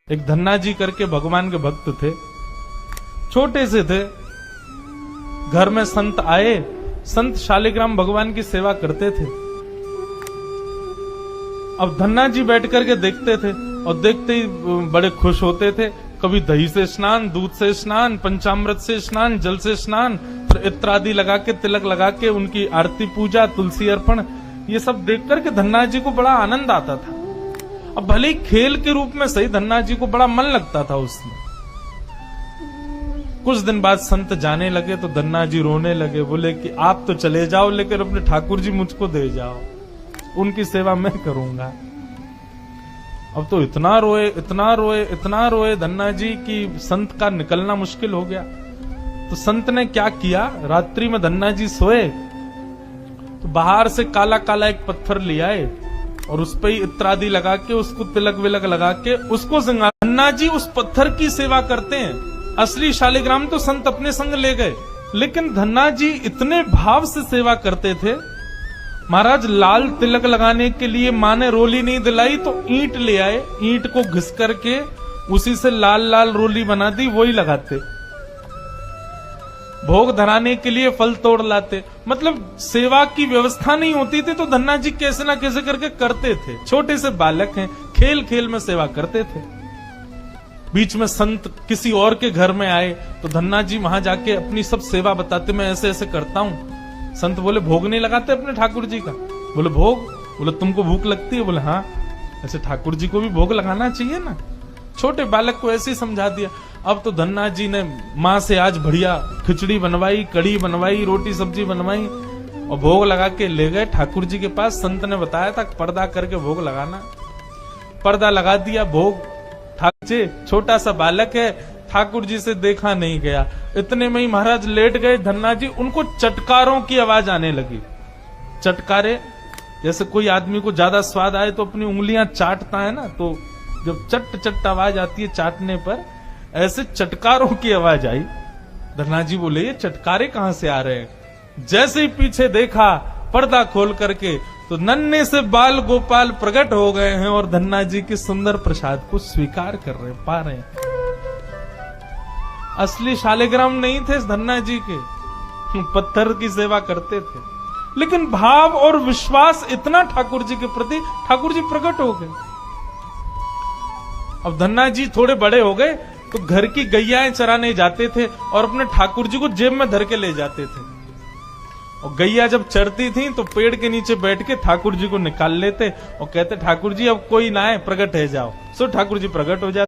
एक धन्ना जी करके भगवान के भक्त थे, छोटे से थे। घर में संत आए, संत शालिग्राम भगवान की सेवा करते थे। अब धन्ना जी बैठ करके देखते थे और देखते ही बड़े खुश होते थे। कभी दही से स्नान, दूध से स्नान, पंचामृत से स्नान, जल से स्नान, फिर इत्र आदि लगा के, तिलक लगा के उनकी आरती पूजा, तुलसी अर्पण, ये सब देख करके धन्ना जी को बड़ा आनंद आता था। अब भले ही खेल के रूप में सही, धन्ना जी को बड़ा मन लगता था उसमें। कुछ दिन बाद संत जाने लगे तो धन्ना जी रोने लगे, बोले कि आप तो चले जाओ लेकिन अपने ठाकुर जी मुझको दे जाओ, उनकी सेवा मैं करूंगा। अब तो इतना रोए, इतना रोए, इतना रोए धन्ना जी कि संत का निकलना मुश्किल हो गया। तो संत ने क्या किया, रात्रि में धन्ना जी सोए तो बाहर से काला काला एक पत्थर ले आए और उस पर ही इत्र आदि लगा के, उसको तिलक विलक लगा के उसको सिंगार। धन्ना जी उस पत्थर की सेवा करते हैं। असली शालिग्राम तो संत अपने संग ले गए, लेकिन धन्ना जी इतने भाव से सेवा करते थे। महाराज लाल तिलक लगाने के लिए माँ ने रोली नहीं दिलाई तो ईंट ले आए, ईंट को घिस करके उसी से लाल लाल रोली बना दी, वही लगाते। भोग धराने के लिए फल तोड़ लाते। मतलब सेवा की व्यवस्था नहीं होती थी तो धन्ना जी कैसे ना कैसे करके करते थे। छोटे से बालक हैं, खेल खेल में सेवा करते थे। बीच में संत किसी और के घर में आए तो धन्ना जी वहां जाके अपनी सब सेवा बताते, मैं ऐसे ऐसे करता हूं। संत बोले भोग नहीं लगाते अपने ठाकुर जी का? बोले भोग? बोले तुमको भूख लगती है? बोले हाँ। ऐसे ठाकुर जी को भी भोग लगाना चाहिए ना। छोटे बालक को ऐसे ही समझा दिया। अब तो धन्ना जी ने माँ से आज बढ़िया खिचड़ी बनवाई, कड़ी बनवाई, रोटी सब्जी बनवाई और भोग लगा के ले गए ठाकुर जी के पास। संत ने बताया था पर्दा करके भोग लगाना। पर्दा लगा दिया, भोग ठाकुर जी, छोटा सा बालक है, ठाकुर जी से देखा नहीं गया। इतने में ही महाराज लेट गए धन्ना जी, उनको चटकारों की आवाज आने लगी। चटकारे, जैसे कोई आदमी को ज्यादा स्वाद आए तो अपनी उंगलियां चाटता है ना, तो जब चट चट आवाज आती है चाटने पर, ऐसे चटकारों की आवाज आई। धन्ना जी बोले ये चटकारे कहां से आ रहे हैं? जैसे ही पीछे देखा पर्दा खोल करके तो नन्हे से बाल गोपाल प्रकट हो गए हैं और धन्ना जी के सुंदर प्रसाद को स्वीकार कर रहे, पा रहे हैं। असली शालिग्राम नहीं थे धन्ना जी के, पत्थर की सेवा करते थे, लेकिन भाव और विश्वास इतना ठाकुर जी के प्रति, ठाकुर जी प्रकट हो गए। अब धन्ना जी थोड़े बड़े हो गए तो घर की गैयाएं चराने जाते थे और अपने ठाकुर जी को जेब में धर के ले जाते थे। और गैया जब चरती थी तो पेड़ के नीचे बैठ के ठाकुर जी को निकाल लेते और कहते ठाकुर जी अब कोई ना आए, प्रकट है जाओ। सो ठाकुर जी प्रकट हो जाते।